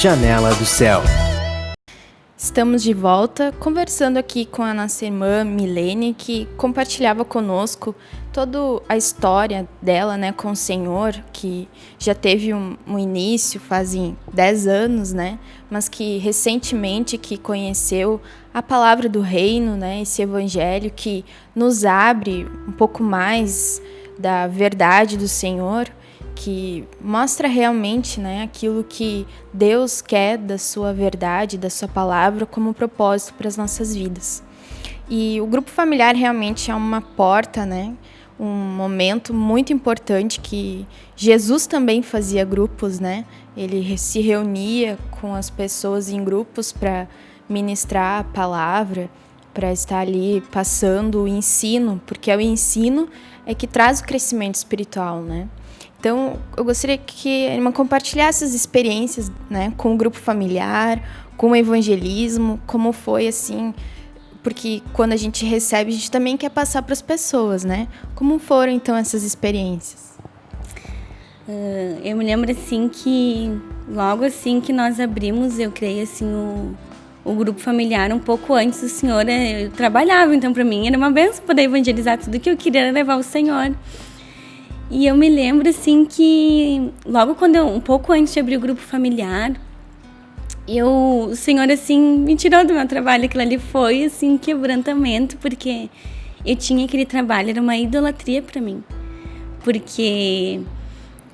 Janela do Céu. Estamos de volta, conversando aqui com a nossa irmã Milene, que compartilhava conosco toda a história dela, né, com o Senhor, que já teve um início, fazem 10 anos, né, mas que recentemente que conheceu a palavra do reino, né, esse evangelho que nos abre um pouco mais da verdade do Senhor, que mostra realmente, né, aquilo que Deus quer da sua verdade, da sua palavra como propósito para as nossas vidas. E o grupo familiar realmente é uma porta, né, um momento muito importante que Jesus também fazia grupos, né? Ele se reunia com as pessoas em grupos para ministrar a palavra, para estar ali passando o ensino, porque é o ensino que traz o crescimento espiritual, né? Então, eu gostaria que a irmã compartilhasse as experiências, né, com o grupo familiar, com o evangelismo, como foi assim, porque quando a gente recebe, a gente também quer passar para as pessoas, né? Como foram, então, essas experiências? Eu me lembro, assim, que logo assim que nós abrimos, eu creio, assim, o grupo familiar, um pouco antes do Senhor, eu trabalhava, então, para mim, era uma bênção poder evangelizar. Tudo que eu queria era levar o Senhor. E eu me lembro, assim, que logo um pouco antes de abrir o grupo familiar, o Senhor, assim, me tirou do meu trabalho. Aquilo ali foi, assim, quebrantamento, porque eu tinha aquele trabalho, era uma idolatria para mim. Porque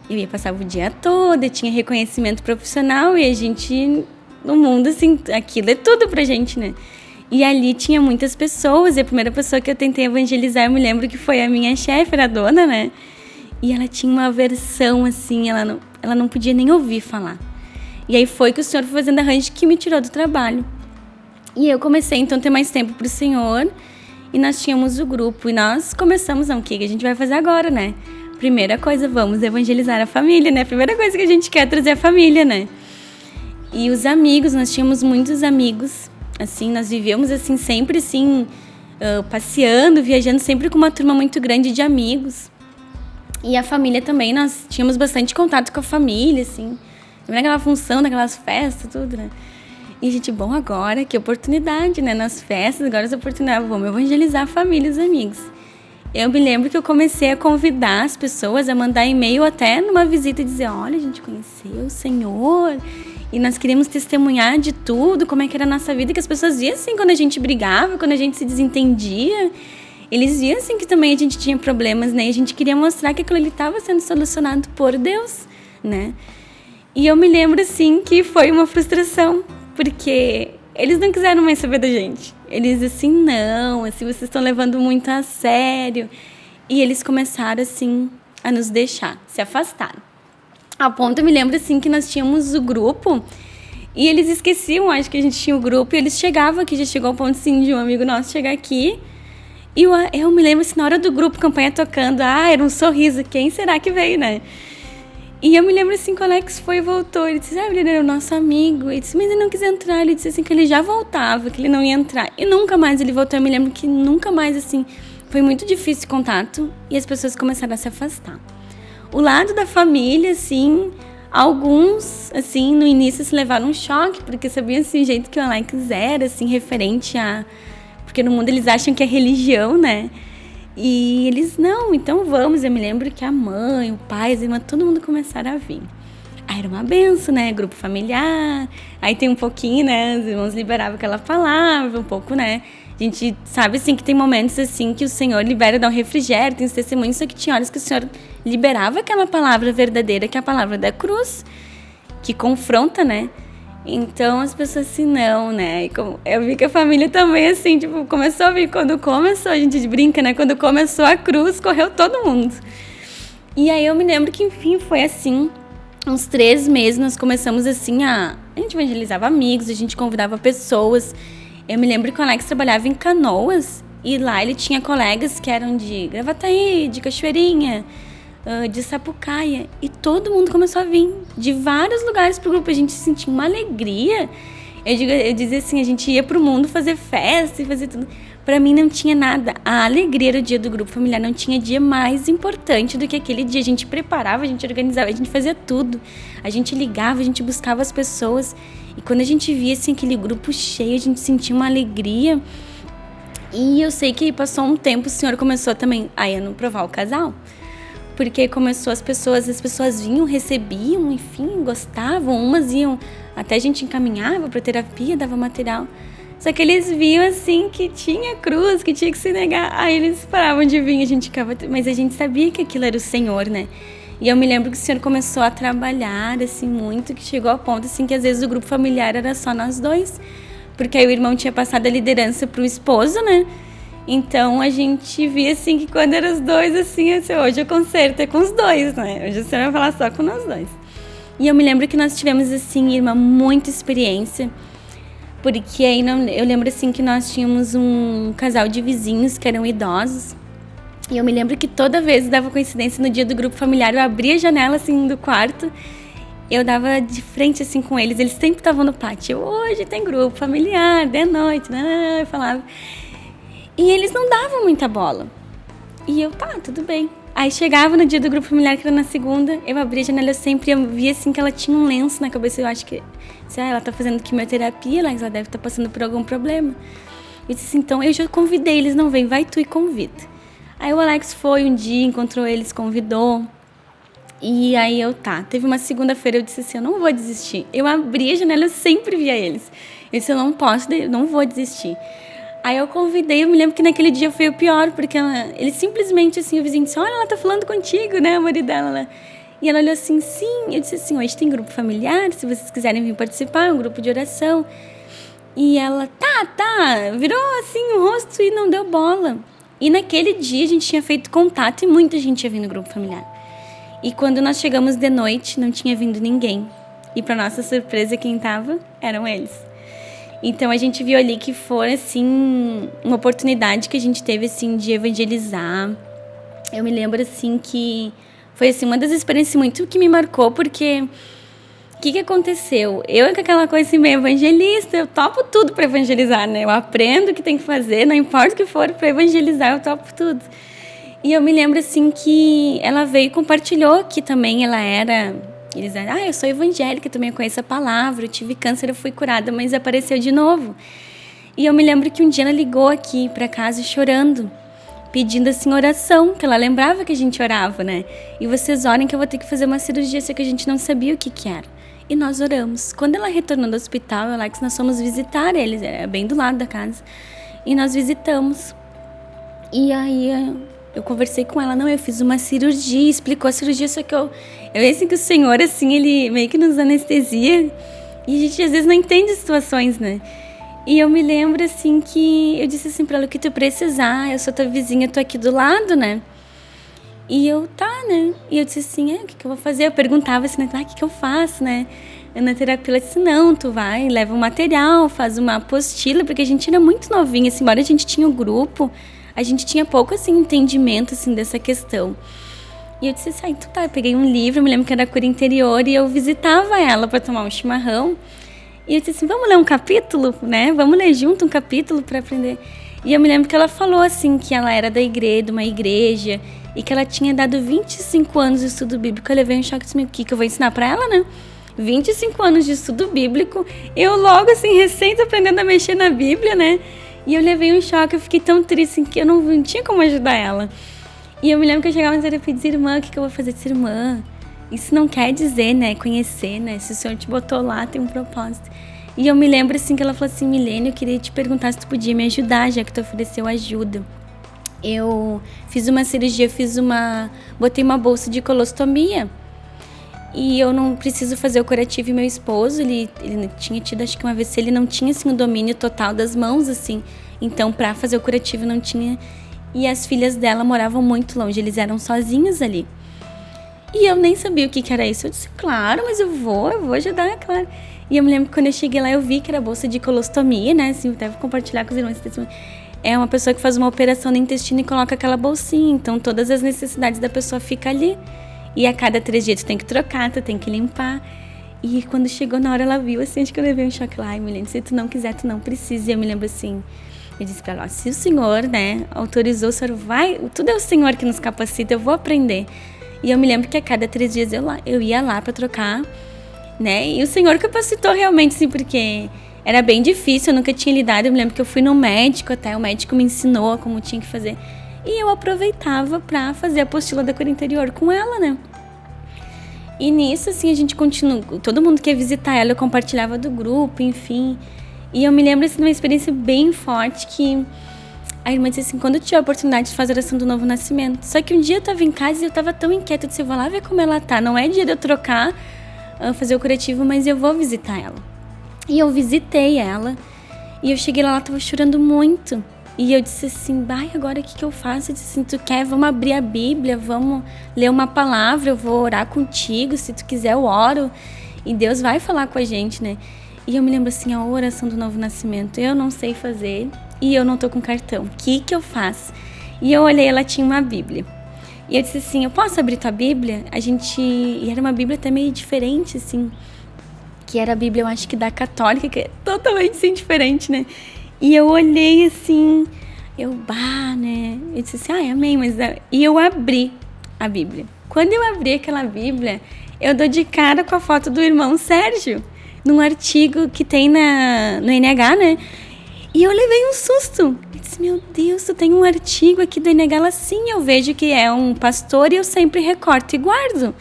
eu ia passar o dia todo, eu tinha reconhecimento profissional e a gente, no mundo, assim, aquilo é tudo pra gente, né? E ali tinha muitas pessoas, e a primeira pessoa que eu tentei evangelizar, eu me lembro que foi a minha chefe, era a dona, né? E ela tinha uma aversão, assim, ela não podia nem ouvir falar. E aí foi que o Senhor foi fazendo arranjo que me tirou do trabalho. E eu comecei, então, a ter mais tempo pro Senhor. E nós tínhamos o grupo. E nós começamos, o que a gente vai fazer agora, né? Primeira coisa, vamos evangelizar a família, né? Primeira coisa que a gente quer é trazer a família, né? E os amigos, nós tínhamos muitos amigos. Assim, nós vivíamos, assim, sempre, assim, passeando, viajando, sempre com uma turma muito grande de amigos. E a família também, nós tínhamos bastante contato com a família, assim. Também naquela função, daquelas festas, tudo, né? E a gente, bom, agora, que oportunidade, né? Nas festas, agora essa oportunidade, vamos evangelizar a família e os amigos. Eu me lembro que eu comecei a convidar as pessoas a mandar e-mail até numa visita e dizer, olha, a gente conheceu o Senhor e nós queríamos testemunhar de tudo, como é que era a nossa vida, que as pessoas viam, assim, quando a gente brigava, quando a gente se desentendia. Eles viam, assim, que também a gente tinha problemas, né? E a gente queria mostrar que aquilo ali estava sendo solucionado por Deus, né? E eu me lembro, assim, que foi uma frustração, porque eles não quiseram mais saber da gente. Eles, assim, não, assim, vocês estão levando muito a sério. E eles começaram, assim, a nos deixar, se afastaram. A ponto, eu me lembro, assim, que nós tínhamos o grupo e eles esqueciam, acho que a gente tinha o grupo, e eles chegavam aqui, já chegou ao ponto, assim, de um amigo nosso chegar aqui. E eu me lembro, assim, na hora do grupo, campanha tocando, era um sorriso, quem será que veio, né? E eu me lembro, assim, que o Alex foi e voltou, ele disse, ele era o nosso amigo, ele disse, mas ele não quis entrar, ele disse, assim, que ele já voltava, que ele não ia entrar, e nunca mais ele voltou. Eu me lembro que nunca mais, assim, foi muito difícil o contato, e as pessoas começaram a se afastar. O lado da família, assim, alguns, assim, no início se levaram um choque, porque sabiam, assim, o jeito que o Alex era, assim, referente a... Porque no mundo eles acham que é religião, né? E eles, não, então vamos. Eu me lembro que a mãe, o pai, as irmãs, todo mundo começaram a vir. Aí era uma benção, né? Grupo familiar. Aí tem um pouquinho, né? Os irmãos liberavam aquela palavra, um pouco, né? A gente sabe, assim, que tem momentos, assim, que o Senhor libera, dá um refrigério, tem os testemunhos, só que tinha horas que o Senhor liberava aquela palavra verdadeira, que é a palavra da cruz, que confronta, né? Então, as pessoas assim, não, né? E eu vi que a família também, assim, tipo, começou a vir. Quando começou, a gente brinca, né? Quando começou a cruz, correu todo mundo. E aí eu me lembro que, enfim, foi assim, uns 3 meses, nós começamos, assim, a gente evangelizava amigos, a gente convidava pessoas. Eu me lembro que o Alex trabalhava em Canoas, e lá ele tinha colegas que eram de Gravataí, de Cachoeirinha, de Sapucaia, e todo mundo começou a vir de vários lugares pro grupo. A gente sentia uma alegria. Eu dizia assim, a gente ia pro mundo fazer festa e fazer tudo, Pra mim não tinha nada. A alegria do dia do grupo familiar não tinha dia mais importante do que aquele dia. A gente preparava, a gente organizava, a gente fazia tudo. A gente ligava, a gente buscava as pessoas. E quando a gente via assim, aquele grupo cheio, a gente sentia uma alegria. E eu sei que aí passou um tempo, o Senhor começou também a não provar o casal. Porque começou as pessoas vinham, recebiam, enfim, gostavam. Umas iam, até a gente encaminhava para terapia, dava material. Só que eles viam assim que tinha cruz, que tinha que se negar. Aí eles paravam de vir, a gente ficava... Mas a gente sabia que aquilo era o Senhor, né? E eu me lembro que o Senhor começou a trabalhar, assim, muito, que chegou ao ponto, assim, que às vezes o grupo familiar era só nós dois. Porque aí o irmão tinha passado a liderança pro esposo, né? Então a gente via, assim, que quando eram os dois, assim, hoje eu conserto, é com os dois, né? Hoje o Senhor vai falar só com nós dois. E eu me lembro que nós tivemos, assim, irmã, muita experiência. Porque aí eu lembro assim que nós tínhamos um casal de vizinhos que eram idosos. E eu me lembro que toda vez dava coincidência no dia do grupo familiar, eu abria a janela assim do quarto, eu dava de frente assim com eles, eles sempre estavam no pátio. Hoje tem grupo familiar, de noite, né? Eu falava. E eles não davam muita bola. E eu, tá, tudo bem. Aí chegava no dia do grupo familiar, que era na segunda, eu abria a janela, eu via assim que ela tinha um lenço na cabeça, eu acho que ela tá fazendo quimioterapia, ela deve estar passando por algum problema. Eu disse assim, então eu já convidei, eles não vêm, vai tu e convida. Aí o Alex foi um dia, encontrou eles, convidou. E aí teve uma segunda-feira, eu disse assim, eu não vou desistir. Eu abri a janela, eu sempre via eles. Eu disse, eu não posso, não vou desistir. Aí eu convidei, eu me lembro que naquele dia foi o pior, porque ele simplesmente assim, o vizinho disse, olha, ela tá falando contigo, né, o marido dela. E ela olhou assim, sim. Eu disse assim, hoje tem grupo familiar, se vocês quiserem vir participar, é um grupo de oração. E ela, tá, virou assim o rosto e não deu bola. E naquele dia a gente tinha feito contato e muita gente ia vir no grupo familiar. E quando nós chegamos de noite, não tinha vindo ninguém. E para nossa surpresa, quem tava eram eles. Então a gente viu ali que foi assim uma oportunidade que a gente teve assim de evangelizar. Eu me lembro assim que foi assim uma das experiências muito que me marcou, porque o que aconteceu? Eu com aquela coisa assim meio evangelista, eu topo tudo para evangelizar, né? Eu aprendo o que tem que fazer, não importa o que for, para evangelizar eu topo tudo. E eu me lembro assim que ela veio e compartilhou que também ela era... Eles disseram, eu sou evangélica, também conheço a palavra, eu tive câncer, eu fui curada, mas apareceu de novo. E eu me lembro que um dia ela ligou aqui para casa chorando, pedindo assim oração, que ela lembrava que a gente orava, né? E vocês orem que eu vou ter que fazer uma cirurgia, só que a gente não sabia o que era. E nós oramos. Quando ela retornou do hospital, Alex, nós fomos visitar eles, era bem do lado da casa. E nós visitamos. E aí eu conversei com ela, eu fiz uma cirurgia, explicou a cirurgia, só que eu assim que o Senhor, assim, ele meio que nos anestesia, e a gente às vezes não entende as situações, né? E eu me lembro, assim, que eu disse assim pra ela, o que tu precisar, eu sou tua vizinha, eu tô aqui do lado, né? E eu, né? E eu disse assim, o que eu vou fazer? Eu perguntava assim, o que eu faço, né? Na terapia, ela disse, não, tu vai, leva um material, faz uma apostila, porque a gente era muito novinha, assim, embora a gente tinha um grupo, a gente tinha pouco, assim, entendimento, assim, dessa questão. E eu disse assim, eu peguei um livro, me lembro que era Cura Interior, e eu visitava ela para tomar um chimarrão. E eu disse assim, vamos ler um capítulo, né? Vamos ler junto um capítulo para aprender. E eu me lembro que ela falou, assim, que ela era da igreja, de uma igreja, e que ela tinha dado 25 anos de estudo bíblico. Eu levei um choque, disse, o que eu vou ensinar para ela, né? 25 anos de estudo bíblico, eu logo, assim, recém aprendendo a mexer na Bíblia, né? E eu levei um choque, eu fiquei tão triste, assim, que eu não tinha como ajudar ela. E eu me lembro que eu chegava na terapia e dizia, irmã, o que eu vou fazer? Disse, irmã, isso não quer dizer, né, conhecer, né, se o Senhor te botou lá, tem um propósito. E eu me lembro, assim, que ela falou assim, Milene, eu queria te perguntar se tu podia me ajudar, já que tu ofereceu ajuda. Eu fiz uma cirurgia, botei uma bolsa de colostomia, e eu não preciso fazer o curativo, e meu esposo, ele tinha tido, acho que uma vez, ele não tinha, assim, o domínio total das mãos, assim, então, pra fazer o curativo não tinha... E as filhas dela moravam muito longe, eles eram sozinhos ali. E eu nem sabia o que era isso. Eu disse, claro, mas eu vou ajudar, claro. E eu me lembro que quando eu cheguei lá, eu vi que era bolsa de colostomia, né? Assim, eu devo compartilhar com os irmãos. É uma pessoa que faz uma operação no intestino e coloca aquela bolsinha. Então, todas as necessidades da pessoa ficam ali. E a cada 3 dias tu tem que trocar, tu tem que limpar. E quando chegou na hora, ela viu, assim, acho que eu levei um choque lá. Ai, Milene, se tu não quiser, tu não precisa. E eu me lembro assim... Eu disse para ela, se o Senhor, né, autorizou, o Senhor vai, tudo é o Senhor que nos capacita, eu vou aprender. E eu me lembro que a cada 3 dias eu ia lá para trocar, né, e o Senhor capacitou realmente, sim, porque era bem difícil, eu nunca tinha lidado. Eu me lembro que eu fui no médico até, o médico me ensinou como tinha que fazer. E eu aproveitava para fazer a apostila da cura interior com ela, né. E nisso, assim, a gente continua, todo mundo que ia visitar ela, eu compartilhava do grupo, enfim. E eu me lembro, assim, de uma experiência bem forte que a irmã disse assim, quando eu tiver a oportunidade de fazer a oração do novo nascimento. Só que um dia eu tava em casa e eu tava tão inquieta, eu disse, eu vou lá ver como ela tá. Não é dia de eu trocar, fazer o curativo, mas eu vou visitar ela. E eu visitei ela, e eu cheguei lá, ela tava chorando muito. E eu disse assim, agora o que eu faço? Eu disse assim, tu quer? Vamos abrir a Bíblia, vamos ler uma palavra, eu vou orar contigo, se tu quiser eu oro. E Deus vai falar com a gente, né? E eu me lembro assim, a oração do novo nascimento, eu não sei fazer e eu não tô com cartão. O que eu faço? E eu olhei, ela tinha uma Bíblia. E eu disse assim, eu posso abrir tua Bíblia? E era uma Bíblia até meio diferente, assim, que era a Bíblia, eu acho que da católica, que é totalmente assim, diferente, né? E eu olhei assim, né? Eu disse assim, amém, mas... E eu abri a Bíblia. Quando eu abri aquela Bíblia, eu dou de cara com a foto do irmão Sérgio, num artigo que tem no NH, né? E eu levei um susto. Eu disse, meu Deus, tu tem um artigo aqui do NH? Ela, sim, eu vejo que é um pastor e eu sempre recorto e guardo.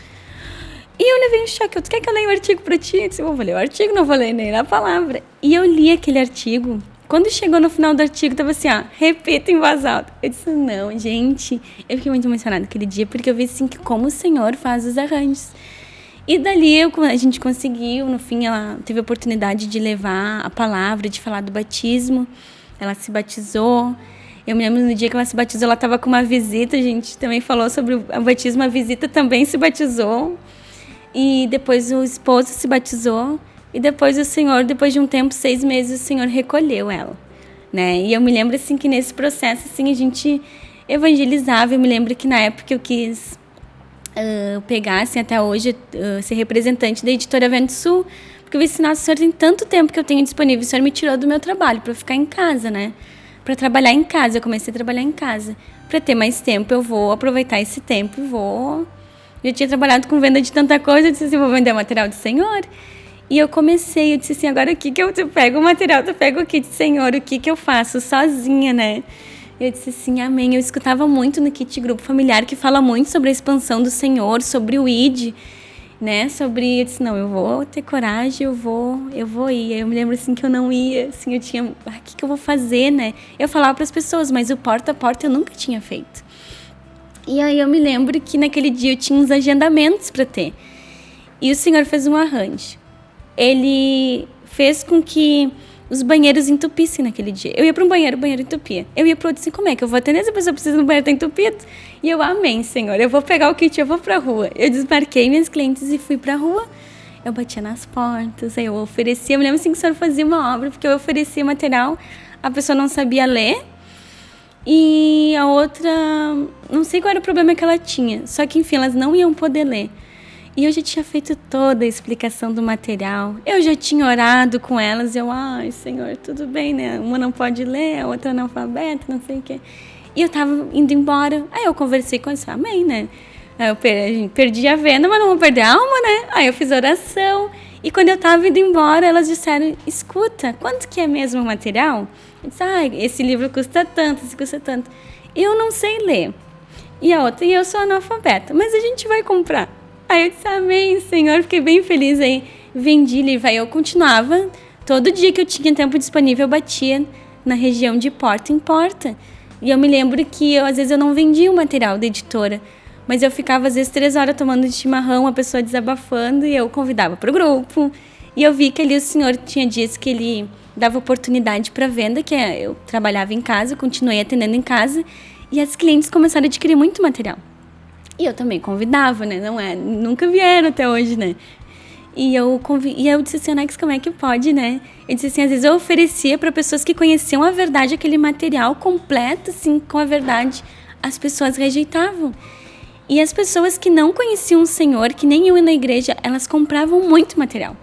E eu levei um choque. Tu quer que eu leia o artigo pra ti? Eu disse, eu vou ler o artigo, não vou ler nem a palavra. E eu li aquele artigo. Quando chegou no final do artigo, tava assim, repita em voz alta. Eu disse, não, gente. Eu fiquei muito emocionada aquele dia, porque eu vi assim, que como o Senhor faz os arranjos. E dali a gente conseguiu, no fim ela teve a oportunidade de levar a palavra, de falar do batismo. Ela se batizou. Eu me lembro no dia que ela se batizou, ela estava com uma visita, a gente também falou sobre o batismo, a visita também se batizou. E depois o esposo se batizou. E depois o Senhor, depois de um tempo, 6 meses, o Senhor recolheu ela, né? E eu me lembro, assim, que nesse processo, assim, a gente evangelizava. Eu me lembro que na época eu quis pegar, assim, até hoje, ser representante da editora Vento Sul, porque eu vi assim, nossa, o Senhor tem tanto tempo que eu tenho disponível, o Senhor me tirou do meu trabalho para ficar em casa, né? Para trabalhar em casa, eu comecei a trabalhar em casa. Para ter mais tempo, eu vou aproveitar esse tempo e vou... Eu tinha trabalhado com venda de tanta coisa, eu disse assim, vou vender material do Senhor. E eu disse assim, agora o que eu pego o material, tu pega o kit, Senhor, o que eu faço sozinha, né? Eu disse assim, amém. Eu escutava muito no kit grupo familiar, que fala muito sobre a expansão do Senhor, sobre o ID, né? Eu disse, não, eu vou ter coragem, eu vou ir. Aí eu me lembro assim que eu não ia, assim, eu tinha, o que eu vou fazer, né? Eu falava para as pessoas, mas o porta a porta eu nunca tinha feito. E aí eu me lembro que naquele dia eu tinha uns agendamentos para ter. E o Senhor fez um arranjo. Ele fez com que os banheiros entupissem naquele dia. Eu ia para um banheiro, o banheiro entupia. Eu ia para outro, assim, como é que eu vou atender se a pessoa precisa no banheiro, tá entupido? E eu, amém, Senhor, eu vou pegar o kit, eu vou para a rua. Eu desmarquei minhas clientes e fui para a rua. Eu batia nas portas, aí eu oferecia, eu me lembro assim que o Senhor fazia uma obra, porque eu oferecia material, a pessoa não sabia ler, e a outra, não sei qual era o problema que ela tinha, só que enfim, elas não iam poder ler. E eu já tinha feito toda a explicação do material. Eu já tinha orado com elas. Eu, Senhor, tudo bem, né? Uma não pode ler, a outra é analfabeta, não sei o quê. E eu tava indo embora. Aí eu conversei com eles, amém, né? Aí eu perdi a venda, mas não vou perder a alma, né? Aí eu fiz oração. E quando eu tava indo embora, elas disseram, escuta, quanto que é mesmo o material? Eu disse, esse livro custa tanto, esse custa tanto. Eu não sei ler. E a outra, eu sou analfabeta, mas a gente vai comprar. Aí eu disse, amém, Senhor, fiquei bem feliz aí. Vendi livro, aí eu continuava. Todo dia que eu tinha tempo disponível, eu batia na região de porta em porta. E eu me lembro que, às vezes, eu não vendia o material da editora, mas eu ficava, às vezes, 3 horas tomando de chimarrão, a pessoa desabafando, e eu convidava para o grupo. E eu vi que ali o Senhor tinha dias que ele dava oportunidade para venda, que eu trabalhava em casa, continuei atendendo em casa, e as clientes começaram a adquirir muito material. E eu também convidava, né? Nunca vieram até hoje, né? E eu disse assim, Alex, como é que pode, né? Eu disse assim, às vezes eu oferecia para pessoas que conheciam a verdade, aquele material completo, assim, com a verdade. As pessoas rejeitavam. E as pessoas que não conheciam o Senhor, que nem iam na igreja, elas compravam muito material.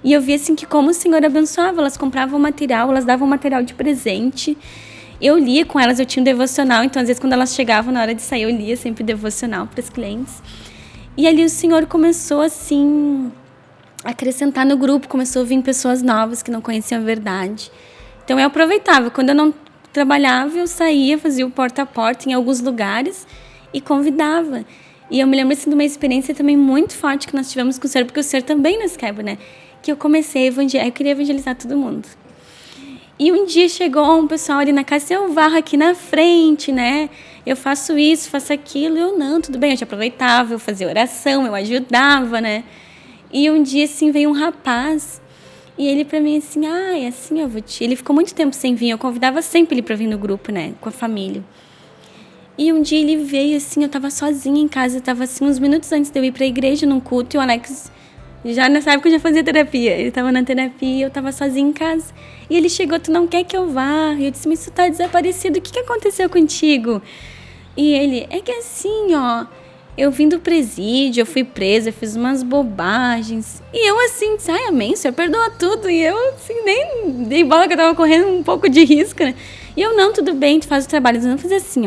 E eu vi, assim, que como o Senhor abençoava, elas compravam material, elas davam material de presente. Eu lia com elas, eu tinha um devocional, então às vezes quando elas chegavam na hora de sair, eu lia sempre devocional para os clientes. E ali o Senhor começou assim a acrescentar no grupo, começou a vir pessoas novas que não conheciam a verdade. Então eu aproveitava, quando eu não trabalhava, eu saía, fazia o porta a porta em alguns lugares e convidava. E eu me lembro assim, de uma experiência também muito forte que nós tivemos com o Senhor, porque o Senhor também nos quebra, né? Que eu comecei a evangelizar, eu queria evangelizar todo mundo. E um dia chegou um pessoal ali na casa, eu varro aqui na frente, né? Eu faço isso, faço aquilo. Eu não, tudo bem, eu te aproveitava, eu fazia oração, eu ajudava, né? E um dia, assim, veio um rapaz e ele pra mim assim, é assim, eu vou te... Ele ficou muito tempo sem vir, eu convidava sempre ele pra vir no grupo, né? Com a família. E um dia ele veio, assim, eu tava sozinha em casa, eu tava assim, uns minutos antes de eu ir pra igreja, num culto, e o Alex... Já nessa época eu já fazia terapia. Ele estava na terapia e eu estava sozinha em casa. E ele chegou, tu não quer que eu vá? E eu disse, mas tu tá desaparecido, o que aconteceu contigo? E ele, é que assim, eu vim do presídio, eu fui presa, eu fiz umas bobagens. E eu assim, disse, amém, o Senhor perdoa tudo. E eu assim, nem dei bola que eu tava correndo um pouco de risco, né? E eu, não, tudo bem, tu faz o trabalho. Eu não fiz assim,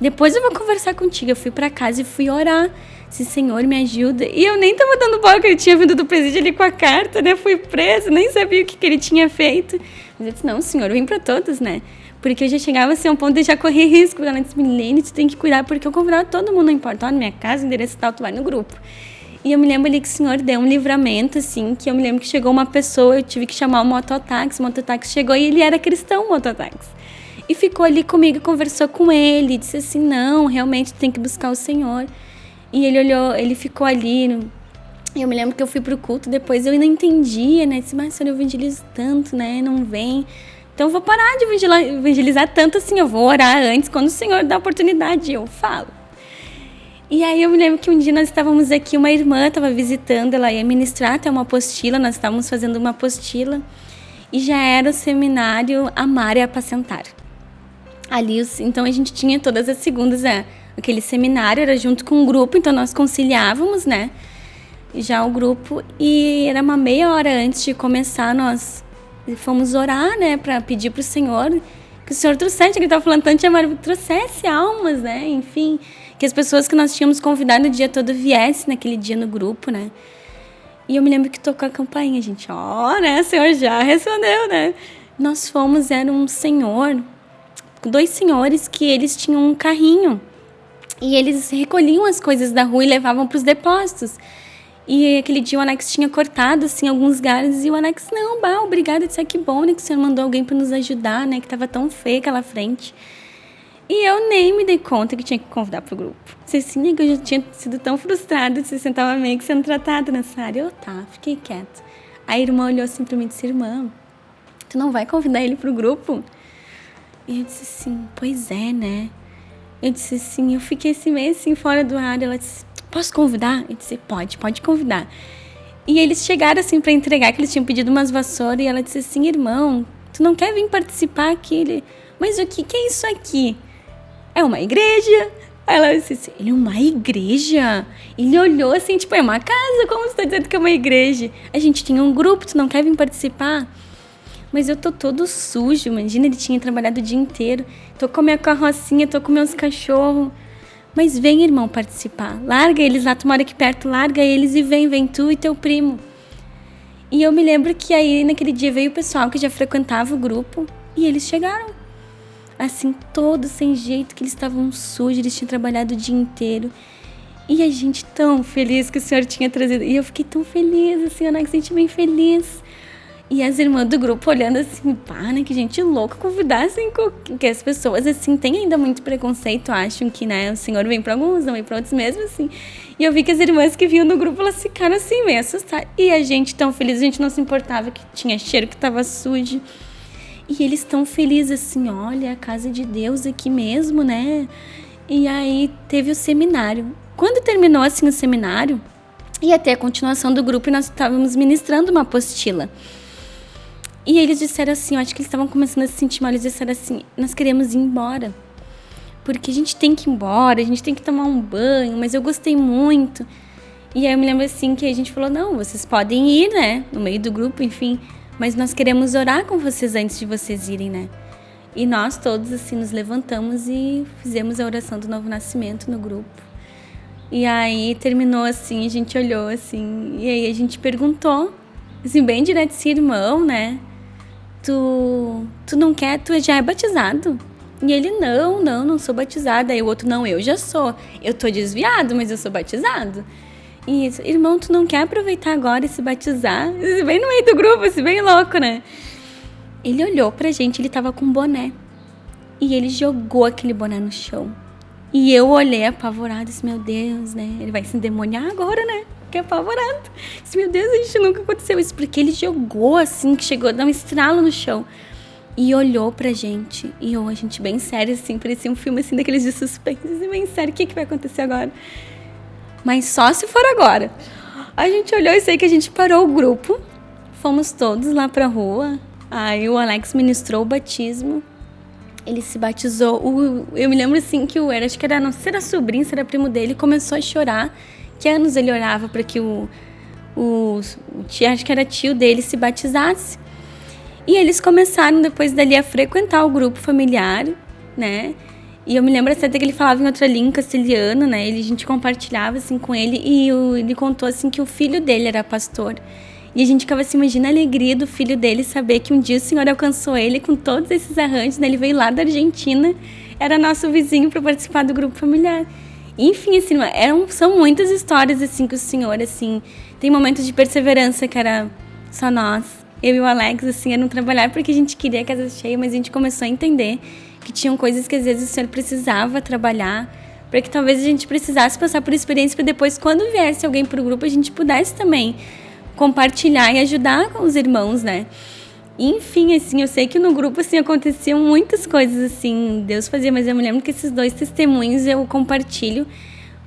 depois eu vou conversar contigo. Eu fui pra casa e fui orar. Disse, Senhor, me ajuda. E eu nem tava dando bola que ele tinha vindo do presídio ali com a carta, né? Fui presa, nem sabia o que ele tinha feito. Mas eu disse, não, Senhor, vem pra todos, né? Porque eu já chegava assim a um ponto de já correr risco. Ela disse, Milene, tu tem que cuidar, porque eu convidava todo mundo, não importa, na minha casa, endereço tal, tu vai no grupo. E eu me lembro ali que o Senhor deu um livramento, assim, que eu me lembro que chegou uma pessoa, eu tive que chamar o mototáxi chegou e ele era cristão, o mototáxi. E ficou ali comigo, conversou com ele, disse assim, não, realmente tu tem que buscar o Senhor. E ele olhou, ele ficou ali. E eu me lembro que eu fui pro culto, depois eu não entendia, né? Disse, mas Senhor, eu evangelizo tanto, né? Não vem. Então eu vou parar de evangelizar tanto assim, eu vou orar antes, quando o Senhor dá a oportunidade, eu falo. E aí eu me lembro que um dia nós estávamos aqui, uma irmã estava visitando, ela ia ministrar até uma apostila, nós estávamos fazendo uma apostila. E já era o seminário Amar e Apacentar. Ali, então a gente tinha todas as segundas, aquele seminário era junto com um grupo, então nós conciliávamos, né? Já o grupo, e era uma meia hora antes de começar, nós fomos orar, né? Para pedir para o Senhor que o Senhor trouxesse, que ele estava falando tanto de amar, trouxesse almas, né? Enfim, que as pessoas que nós tínhamos convidado o dia todo viessem naquele dia no grupo, né? E eu me lembro que tocou a campainha, gente, né? O Senhor já respondeu, né? Nós fomos, era um senhor, 2 senhores que eles tinham um carrinho. E eles recolhiam as coisas da rua e levavam para os depósitos. E aquele dia o Alex tinha cortado, assim, alguns galhos. E o Alex, não, obrigada. Eu disse, que bom, né, que o senhor mandou alguém para nos ajudar, né? Que estava tão feia aquela frente. E eu nem me dei conta que tinha que convidar para o grupo. Disse assim, que eu já tinha sido tão frustrada de você estava meio que sendo tratada nessa área. Eu, fiquei quieta. A irmã olhou assim para mim e disse, irmã, tu não vai convidar ele para o grupo? E eu disse assim, pois é, né? Eu disse assim, eu fiquei assim, meio assim, fora do ar. Ela disse, posso convidar? Eu disse, pode convidar. E eles chegaram assim para entregar, que eles tinham pedido umas vassouras. E ela disse assim, irmão, tu não quer vir participar aqui? Ele, mas o que é isso aqui? É uma igreja? Aí ela disse assim, ele é uma igreja? Ele olhou assim, tipo, é uma casa? Como você tá dizendo que é uma igreja? A gente tinha um grupo, tu não quer vir participar? Mas eu tô todo sujo, imagina, ele tinha trabalhado o dia inteiro. Tô com a minha carrocinha, tô com meus cachorros. Mas vem, irmão, participar. Larga eles lá, tu mora aqui perto, larga eles e vem tu e teu primo. E eu me lembro que aí, naquele dia, veio o pessoal que já frequentava o grupo e eles chegaram. Assim, todos sem jeito, que eles estavam sujos, eles tinham trabalhado o dia inteiro. E a gente tão feliz que o Senhor tinha trazido. E eu fiquei tão feliz, assim, eu senti bem feliz. E as irmãs do grupo olhando assim, né, que gente louca, convidar assim, que as pessoas assim, têm ainda muito preconceito, acham que, né, o Senhor vem para alguns, não vem para outros mesmo, assim. E eu vi que as irmãs que vinham no grupo, elas ficaram assim, meio assustadas. E a gente tão feliz, a gente não se importava que tinha cheiro, que tava sujo. E eles tão felizes assim, olha, a casa de Deus aqui mesmo, né? E aí teve o seminário. Quando terminou assim o seminário, ia ter a continuação do grupo e nós estávamos ministrando uma apostila. E eles disseram assim, eu acho que eles estavam começando a se sentir mal, eles disseram assim, nós queremos ir embora, porque a gente tem que ir embora, a gente tem que tomar um banho, mas eu gostei muito. E aí eu me lembro assim que a gente falou, não, vocês podem ir, né, no meio do grupo, enfim, mas nós queremos orar com vocês antes de vocês irem, né. E nós todos, assim, nos levantamos e fizemos a oração do novo nascimento no grupo. E aí terminou assim, a gente olhou assim, e aí a gente perguntou, assim, bem direto, assim, irmão, né? Tu não quer, tu já é batizado? E ele, não sou batizado. Aí o outro, não, eu já sou. Eu tô desviado, mas eu sou batizado. E isso, irmão, tu não quer aproveitar agora e se batizar? Bem no meio do grupo, assim, bem louco, né? Ele olhou pra gente, ele tava com um boné. E ele jogou aquele boné no chão. E eu olhei apavorada, disse, meu Deus, né? Ele vai se endemoniar agora, né? Fiquei apavorada. Disse, meu Deus, a gente nunca aconteceu isso. Porque ele jogou assim, que chegou a dar um estralo no chão. E olhou pra gente. E a gente bem sério, assim, parecia um filme assim, daqueles de suspense. Assim, bem sério, o que vai acontecer agora? Mas só se for agora. A gente olhou e sei que a gente parou o grupo. Fomos todos lá pra rua. Aí o Alex ministrou o batismo. Ele se batizou. Eu me lembro assim que acho que era, não sei se era sobrinho, se era primo dele, começou a chorar. Que anos ele orava para que acho que era tio dele, se batizasse. E eles começaram depois dali a frequentar o grupo familiar, né? E eu me lembro até que ele falava em outra língua, castelhano, né? A gente compartilhava assim com ele e ele contou assim que o filho dele era pastor. E a gente ficava assim, imagina a alegria do filho dele saber que um dia o Senhor alcançou ele com todos esses arranjos, né? Ele veio lá da Argentina, era nosso vizinho para participar do grupo familiar. Enfim, assim, são muitas histórias assim que o Senhor, assim, tem momentos de perseverança que era só nós. Eu e o Alex, assim, era um trabalhar porque a gente queria a casa cheia, mas a gente começou a entender que tinham coisas que às vezes o Senhor precisava trabalhar, para que talvez a gente precisasse passar por experiência para depois, quando viesse alguém para o grupo, a gente pudesse também compartilhar e ajudar com os irmãos, né? Enfim, assim, eu sei que no grupo, assim, aconteciam muitas coisas, assim, Deus fazia, mas eu me lembro que esses 2 testemunhos eu compartilho,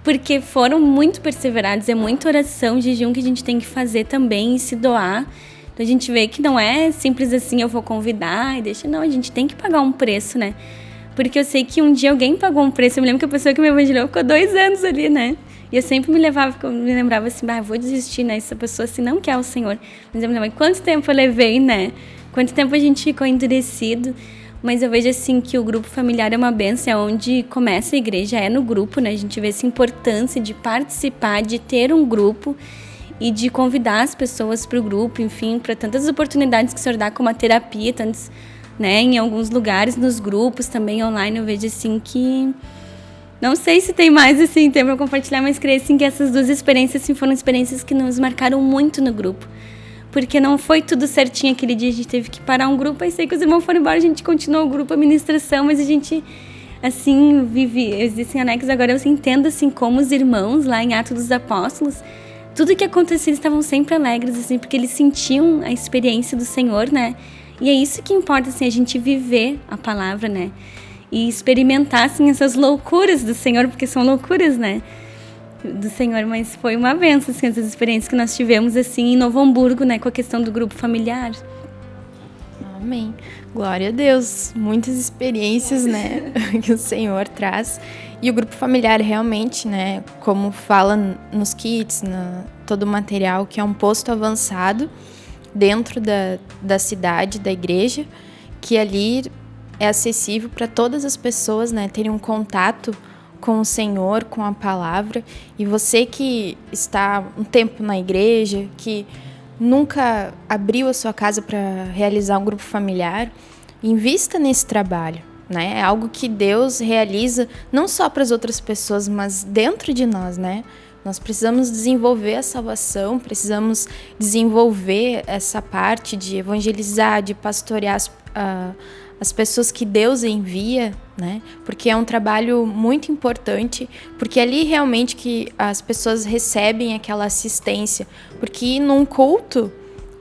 porque foram muito perseverados, é muita oração, jejum que a gente tem que fazer também e se doar. Então a gente vê que não é simples assim, eu vou convidar e deixa, não, a gente tem que pagar um preço, né? Porque eu sei que um dia alguém pagou um preço, eu me lembro que a pessoa que me evangelizou ficou 2 anos ali, né? E eu sempre me lembrava assim, eu vou desistir, né? Essa pessoa assim não quer o Senhor. Mas eu me lembro, quanto tempo eu levei, né? Quanto tempo a gente ficou endurecido. Mas eu vejo assim que o grupo familiar é uma bênção, é onde começa a igreja, é no grupo, né? A gente vê essa importância de participar, de ter um grupo e de convidar as pessoas para o grupo, enfim, para tantas oportunidades que o Senhor dá, como a terapia, tantos, né? Em alguns lugares, nos grupos também online, eu vejo assim que... Não sei se tem mais assim, tempo para compartilhar, mas creio assim, que essas 2 experiências assim, foram experiências que nos marcaram muito no grupo. Porque não foi tudo certinho aquele dia, a gente teve que parar um grupo, aí sei que os irmãos foram embora, a gente continuou o grupo, a ministração, mas a gente, assim, vive, existem anexos agora, eu entendo assim, como os irmãos lá em Atos dos Apóstolos, tudo que acontecia, eles estavam sempre alegres, assim, porque eles sentiam a experiência do Senhor, né? E é isso que importa, assim, a gente viver a palavra, né? E experimentar, assim, essas loucuras do Senhor, porque são loucuras, né? Do Senhor, mas foi uma bênção, assim, essas experiências que nós tivemos, assim, em Novo Hamburgo, né? Com a questão do grupo familiar. Amém. Glória a Deus. Muitas experiências, né? Que o Senhor traz. E o grupo familiar realmente, né? Como fala nos kits, todo o material, que é um posto avançado dentro da cidade, da igreja, que ali é acessível para todas as pessoas, né, terem um contato com o Senhor, com a palavra. E você que está um tempo na igreja, que nunca abriu a sua casa para realizar um grupo familiar, invista nesse trabalho, né? É algo que Deus realiza não só para as outras pessoas, mas dentro de nós, né? Nós precisamos desenvolver a salvação, precisamos desenvolver essa parte de evangelizar, de pastorear as pessoas que Deus envia, né? Porque é um trabalho muito importante, porque é ali realmente que as pessoas recebem aquela assistência, porque num culto,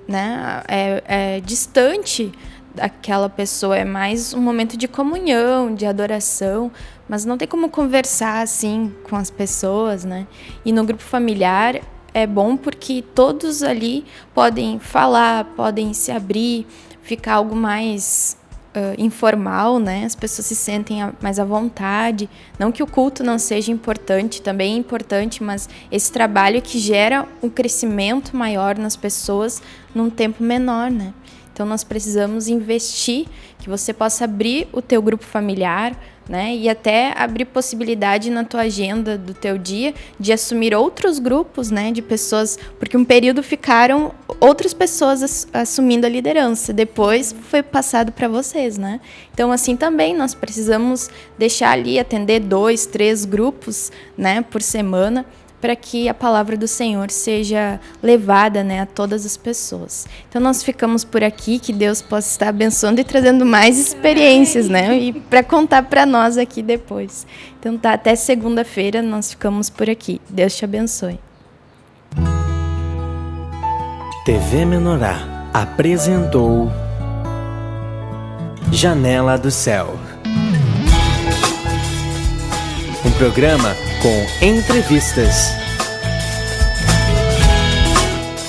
né, é distante daquela pessoa, é mais um momento de comunhão, de adoração, mas não tem como conversar assim com as pessoas, né? E no grupo familiar é bom porque todos ali podem falar, podem se abrir, ficar algo mais informal, né? As pessoas se sentem mais à vontade. Não que o culto não seja importante, também é importante, mas esse trabalho que gera um crescimento maior nas pessoas num tempo menor, né? Então nós precisamos investir que você possa abrir o teu grupo familiar, né? E até abrir possibilidade na tua agenda do teu dia de assumir outros grupos, né? De pessoas, porque um período ficaram outras pessoas assumindo a liderança, depois foi passado para vocês, né? Então assim também nós precisamos deixar ali, atender 2, 3 grupos, né? Por semana, para que a palavra do Senhor seja levada, né, a todas as pessoas. Então nós ficamos por aqui, que Deus possa estar abençoando e trazendo mais experiências, né, e para contar para nós aqui depois. Então tá, até segunda-feira nós ficamos por aqui. Deus te abençoe. TV Menorá apresentou Janela do Céu. Um programa com entrevistas.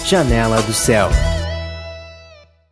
Janela do Céu.